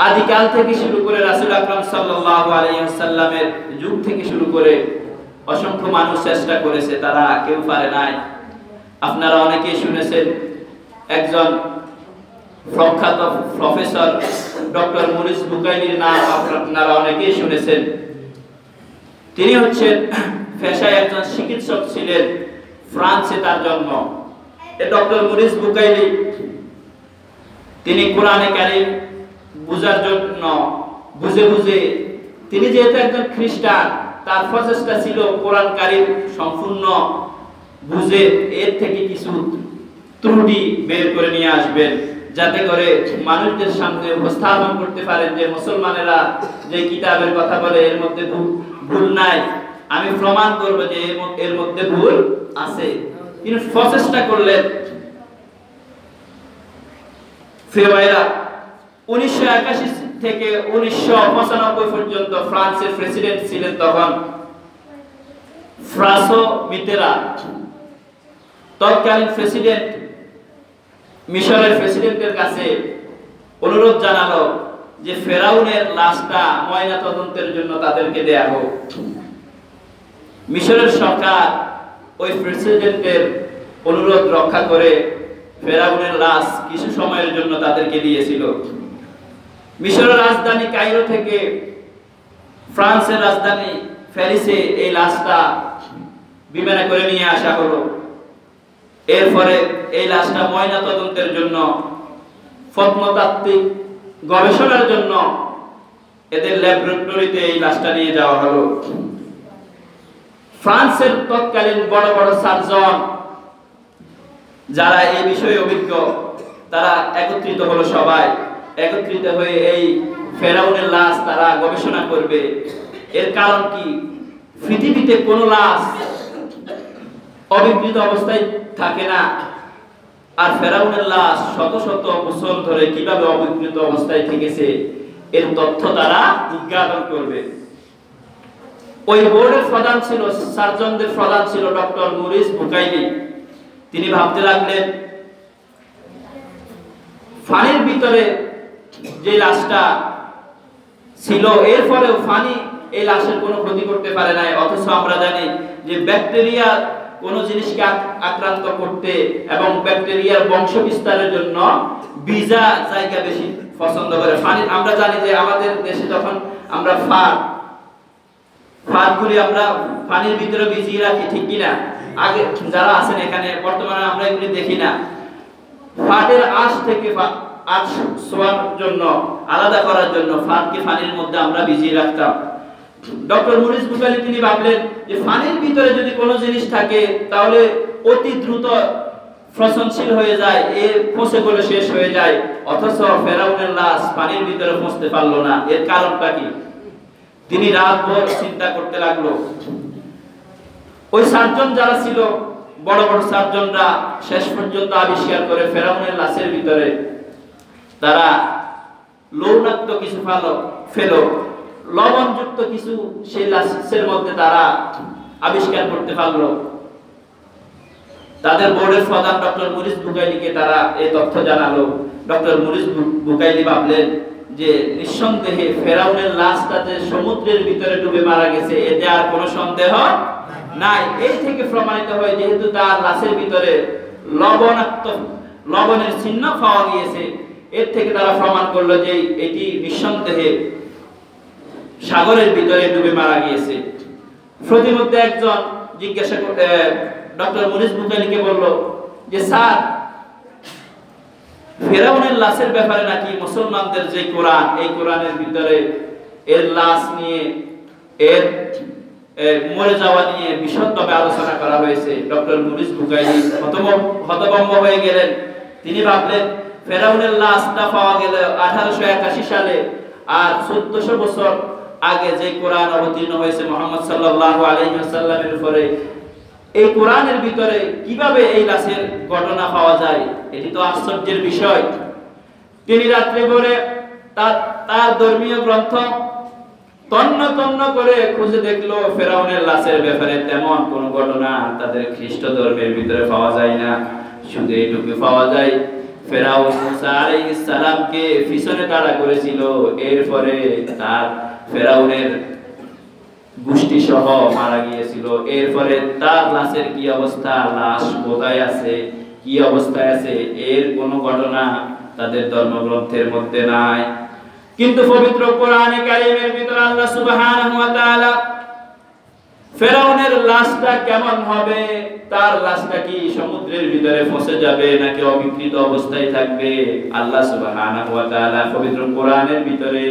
আদিকাল থেকে শুরু করে রাসূল আকরাম সাল্লাল্লাহু আলাইহি ওয়াসাল্লামের যুগ থেকে শুরু করে অসংখ্য মানুষ চেষ্টা করেছে, তারা কেউ পারে নাই। আপনারা অনেকেই শুনেছেন একজন প্রখ্যাত প্রফেসর ডক্টর মরিস বুকাইলির নাম আপনারা অনেকেই শুনেছেন। তিনি হচ্ছেন পেশায় একজন চিকিৎসক ছিলেন, ফ্রান্সে তার জন্ম। ডক্টর মরিস বুকাইলি তিনি কোরআনে কারীম বুঝার জন্য বুঝে বুঝে, তিনি যেহেতু একজন খ্রিস্টান, তার প্রচেষ্টা ছিল কোরআন কারীম সম্পূর্ণ বুঝে এর থেকে কিছু ত্রুটি বের করে নিয়ে আসবেন, যাতে করে মানুষদের সামনে উপস্থাপন করতে পারেন যে মুসলমানেরা যে কিতাবের কথা বলে এর মধ্যে ভুল নাই, আমি প্রমাণ করব যে এর মধ্যে ভুল আছে। তিনি প্রচেষ্টা করলেন। ফেব্রুয়ারি 1981 থেকে 1995 পর্যন্ত ফ্রান্সের প্রেসিডেন্ট ছিলেন তখন ফ্রাঁসো মিতেরান। তৎকালীন প্রেসিডেন্ট মিশরের প্রেসিডেন্টের কাছে অনুরোধ জানালো যে ফেরাউনের লাশটা ময়না তদন্তের জন্য তাদেরকে দেয়া হোক। মিশরের সরকার ওই প্রেসিডেন্টের অনুরোধ রক্ষা করে ফেরাউনের লাশ কিছু সময়ের জন্য তাদেরকে দিয়েছিল। মিশরের রাজধানী কায়রো থেকে ফ্রান্সের রাজধানী প্যারিসে এই লাশটা বিমানে করে নিয়ে আসা হলো। এরপরে এই লাশটা ময়না তদন্তের জন্য, প্রত্নতাত্ত্বিক গবেষণার জন্য এদের ল্যাবরেটরিতে এই লাশটা নিয়ে যাওয়া হলো। ফ্রান্সের তৎকালীন বড় বড় সার্জন যারা এই বিষয়ে অভিজ্ঞ, তারা একত্রিত হলো। সবাই একত্রিত হয়ে এই ফেরাউনের লাশ তারা গবেষণা করবে। এর কারণ কি? পৃথিবীতে কোনো লাশ অবিকৃত অবস্থায় থাকে না, আর ফেরাউনের লাশ শত শত বছর ধরে কিভাবে অবিকৃত অবস্থায় থেকেছে এর তথ্য তারা উদ্ঘাটন করবে। ওই বোর্ডের প্রধান ছিল, সার্জনদের প্রধান ছিল ডক্টর মরিস বুকাইলি। তিনি ভাবতে লাগলেন, ফানির ভিতরে যে লাশটা ছিল, এরপরেও ফানি এই লাশের কোনো ক্ষতি করতে পারে নাই, অথচ আমরা জানি যে ব্যাকটেরিয়া কোনো জিনিসকে আক্রান্ত করতে এবং ব্যাকটেরিয়ার বংশ বিস্তারের জন্য ভিজা জায়গা বেশি পছন্দ করে। পানি আমরা জানি যে আমাদের দেশে যখন আমরা ফাটগুলি আমরা পানির ভিতরে ভিজিয়ে রাখি, ঠিক কিনা? আগে যারা আছেন এখানে, বর্তমানে আমরা এগুলি দেখি না। ফাটের আঁশ থেকে আঁশ ছোঁয়ার জন্য, আলাদা করার জন্য ফাটকে পানির মধ্যে আমরা ভিজিয়ে রাখতাম। ডক্টর মরিস বুকাইলি তিনি ভাবলেন যে পানির ভিতরে যদি কোনো জিনিস থাকে তাহলে অতি দ্রুত পচনশীল হয়ে যায়, এর পচে গলে শেষ হয়ে যায়, অথচ ফেরাউনের লাশ পানির ভিতরে পৌঁছতে পারলো না। এর কারণটা কি? তিনি রাতভর চিন্তা করতে লাগলো। ওই সার্জন যারা ছিল, বড় বড় সার্জনরা শেষ পর্যন্ত আবিষ্কার করে ফেরাউনের লাশের ভিতরে তারা লবণাক্ত কিছু ফেলো, লবণযুক্ত কিছু সেই লাশের মধ্যে তারা আবিষ্কার করতে পারলো। তাদের বোর্ডের প্রধান ডক্টর মরিস বুকাইলিকে তারা এই তথ্য জানালো। ডক্টর মরিস বুকাইলি ভাবলেন যে নিঃসন্দেহে ফেরাউনের লাশটা যে সমুদ্রের ভিতরে ডুবে মারা গেছে, এতে আর কোনো সন্দেহ নাই। এই থেকে প্রমাণিত হয় যেহেতু তার লাশের ভিতরে লবণের চিহ্ন পাওয়া গিয়েছে, এর থেকে তারা প্রমাণ করলো যে এটি নিঃসন্দেহে সাগরের ভিতরে ডুবে মারা গিয়েছে। প্রতিমধ্যে একজন জিজ্ঞাসা করতে ডক্টর মরিস বুকাইলিকে বলল যে স্যার, ফেরাউনের লাশের ব্যাপারে নাকি মুসলমানদের যে কোরআন, এই কোরআনের ভিতরে এর লাশ নিয়ে, এর মরে যাওয়া নিয়ে বিশদভাবে আলোচনা করা হয়েছে। ডক্টর মরিস বুকাইলি হতভম্ব হয়ে গেলেন। তিনি ভাবলেন ফেরাউনের লাশটা পাওয়া গেল 1881 সালে, আর 1400 বছর আগে যে কোরআন অবতীর্ণ হয়েছে মুহাম্মদ সাল্লাল্লাহু আলাইহি ওয়াসাল্লামের উপরে, এই কোরআনের ভিতরে কিভাবে এই লাশের ঘটনা পাওয়া যায়? এটি তো আশ্চর্যের বিষয়। তিনি রাত্রে ভোরে তার ধর্মীয় গ্রন্থ তন্ন তন্ন করে খুঁজে দেখলো, ফেরাউনের লাশের ব্যাপারে তেমন কোন ঘটনা তাদের খ্রিস্ট ধর্মের ভিতরে পাওয়া যায় না। শুধু এইটুকু পাওয়া যায়, ফেরাউন মুসা আলাইহিস সালামকে পিছনে তাড়া করেছিল, এরপরে তার ফেরাউনের গোষ্ঠী সহ মারা গিয়েছিল। এরপরে তার লাশের কি অবস্থা, লাশ কোথায় আছে, কি অবস্থায় আছে, এর কোনো ঘটনা তাদের ধর্মগ্রন্থের মধ্যে নাই। কিন্তু পবিত্র কোরআনে কারীমের ভিতরে আল্লাহ সুবহানাহু ওয়া তাআলা ফেরাউনের লাশটা কেমন হবে, তার লাশটা কি সমুদ্রের ভিতরে ফসে যাবে নাকি অবিকৃত অবস্থায় থাকবে, আল্লাহ সুবহানাহু ওয়া তাআলা পবিত্র কোরআনের ভিতরে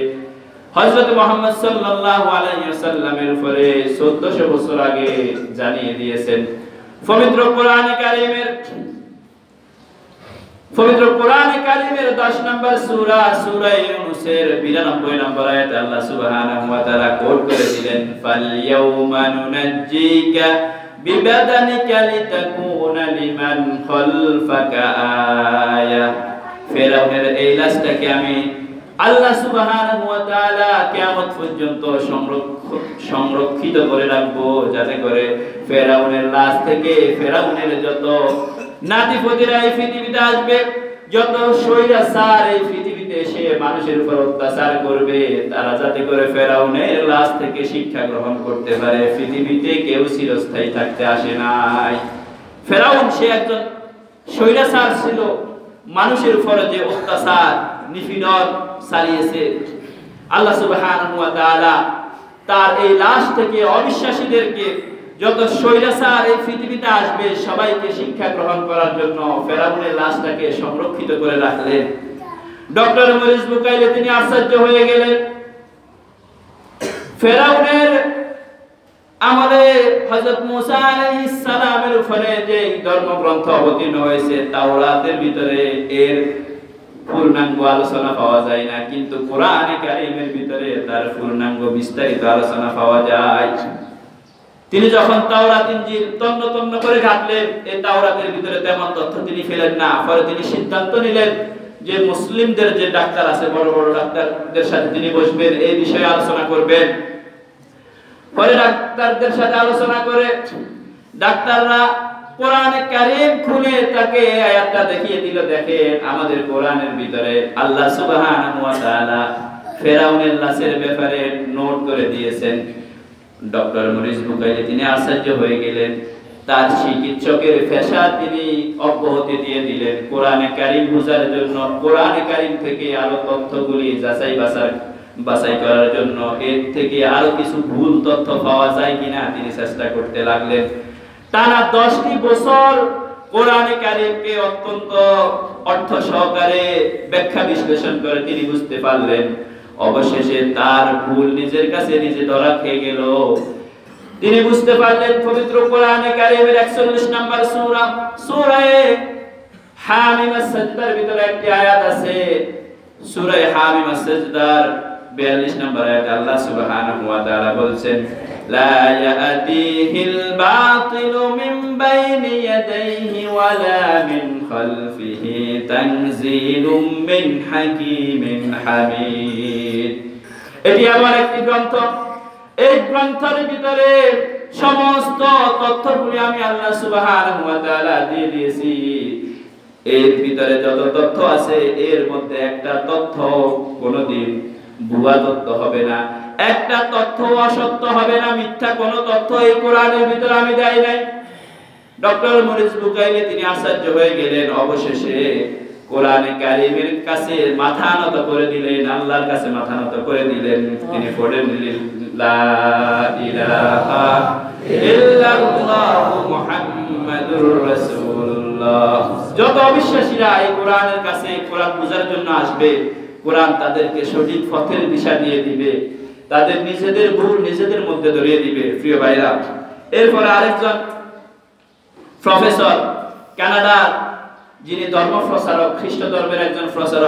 হযরত মুহাম্মদ সাল্লাল্লাহু আলাইহি ওয়াসাল্লামের উপরে 1400 বছর আগে জানিয়ে দিয়েছেন। পবিত্র কোরআনে কারীমের 10 নম্বর সূরা, সূরা ইউনূসের 92 নম্বর আয়াতে আল্লাহ সুবহানাহু ওয়া তাআলা কোট করে দিলেন, ফাল ইয়াউমা নুনাজ্জিকা বিবাদানিকা লিতাকুনা লিমান খালফাকা আয়া। ফেরাউনের এই লাশটাকে আমি আল্লাহ সুবহানাহু ওয়া তাআলা কিয়ামত পর্যন্ত সংরক্ষিত করে রাখবো, যাতে করে ফেরাউনের লাশ থেকে ফেরাউনের যত নাতিপতিরা এই পৃথিবীতে আসবে, যত স্বৈরাচার এই পৃথিবীতে এসে মানুষের উপর অত্যাচার করবে, তারা যাতে করে ফেরাউনের লাশ থেকে শিক্ষা গ্রহণ করতে পারে। পৃথিবীতে কেউ চিরস্থায়ী থাকতে আসে নাই। ফেরাউন সে একজন স্বৈরাচার ছিল, মানুষের উপর যে অত্যাচার নিপীড়ন চালিয়েছে, আল্লাহ সুবহানাহু ওয়া তাআলা তার এই লাশ থেকে অবিশ্বাসীদেরকে, যত স্বৈরাচার এই পৃথিবীতে আসবে সবাইকে শিক্ষা গ্রহণ করার জন্য ফেরাউনের লাশটাকে সংরক্ষিত করে রাখলেন। ডক্টর মরিস বুকাইলি তিনি আশ্চর্য হয়ে গেলেন। ফেরাউনের আমলে হযরত মুসা আলাইহিস সালামের উপরে যে ধর্মগ্রন্থ অবতীর্ণ হয়েছে তাওরাতের ভিতরে এর পূর্ণাঙ্গ আলোচনা পাওয়া যায় না, কিন্তু কোরআনে কারীমের ভিতরে তার পূর্ণাঙ্গ বিস্তারিত আলোচনা পাওয়া যায়। তিনি যখন তাওরাত ইনজিল তন্ন তন্ন করে ঘাটলেন, এই তাওরাতের ভিতরে তেমন তথ্য তিনি পেলেন না। পরে তিনি সিদ্ধান্ত নিলেন যে মুসলিমদের যে ডাক্তার আছে, বড় বড় ডাক্তারদের সাথে তিনি বসবেন, এই বিষয়ে আলোচনা করবেন। পরে ডাক্তারদের সাথে আলোচনা করে ডাক্তাররা কোরআনে কারীম খুলে তাকে আয়াতটা দেখিয়ে দিল, দেখেন আমাদের কোরআনের ভিতরে আল্লাহ সুবহানাহু ওয়া তাআলা ফেরাউনের লাশের ব্যাপারে নোট করে দিয়েছেন। ডক্টর মরিস বুকাইলি তিনি আশ্চর্য হয়ে গেলেন। তার চিকিৎসকের পেশা তিনি অব্যাহতি দিয়ে দিলেন কোরআনে কারীম বোঝার জন্য, কোরআনে কারীম থেকে আরো তথ্যগুলি বাছাই করার জন্য, এর থেকে আরো কিছু ভুল তথ্য পাওয়া যায় কিনা তিনি চেষ্টা করতে লাগলেন। টানা 10টি বছর কোরআনে কারীমকে অত্যন্ত অর্থ সহকারে ব্যাখ্যা বিশ্লেষণ করে তিনি বুঝতে পারলেন। অবশেষে তার ভুল নিজের কাছে নিজে ধরা খেয়ে গেল। তিনি বুঝতে পারলেন পবিত্র কোরআনে কারীমের 41 নম্বর সূরা, সূরা হামিম আস-সাজদার ভিতরে একটি আয়াত আছে। সূরা হামিম আস-সাজদার 42 নম্বর আয়াতে আল্লাহ সুবহানাহু ওয়া তাআলা বলেন, লা ইয়াতিহিল বাতিলু মিন বাইনি ইয়াদাইহি ওয়া লা মিন খালফিহি তানজিলুম মিন হাকীমিন হামিদ। এটি এমন একটি গ্রন্থ, এই গ্রন্থের ভিতরে সমস্ত তথ্যগুলি আমি আল্লাহ সুবহানাহু ওয়া তাআলা দিয়ে দিয়েছি। এর ভিতরে যত তথ্য আছে এর মধ্যে একটা তথ্য কোনোদিন ভুয়া তথ্য হবে না, একটা তথ্য অসত্য হবে না, মিথ্যা কোনো তথ্য এই কোরআনের ভিতরে আমি দেই নাই। ডক্টর মরিস বুকাইলি তিনি আশ্চর্য হয়ে গেলেন। অবশেষে কোরআনে কারীমের কাছে মাথা নত করে দিলেন, আল্লাহর কাছে মাথা নত করে দিলেন। তিনি পড়েন, লা ইলাহা ইল্লাল্লাহু মুহাম্মাদুর রাসূলুল্লাহ। যত অবিশ্বাসীরা এই কোরআনের কাছে কোরআন বোঝার জন্য আসবে, কোরআন তাদেরকে সঠিক পথের দিশা দিয়ে দিবে, তাদের নিজেদের ভুল নিজেদের মধ্যে ধরিয়ে দিবে। প্রিয় ভাইরা, এরপরে আরেকজন প্রফেসর কানাডা, যিনি ধর্ম প্রচারক, খ্রিস্ট ধর্মের একজন প্রচারক,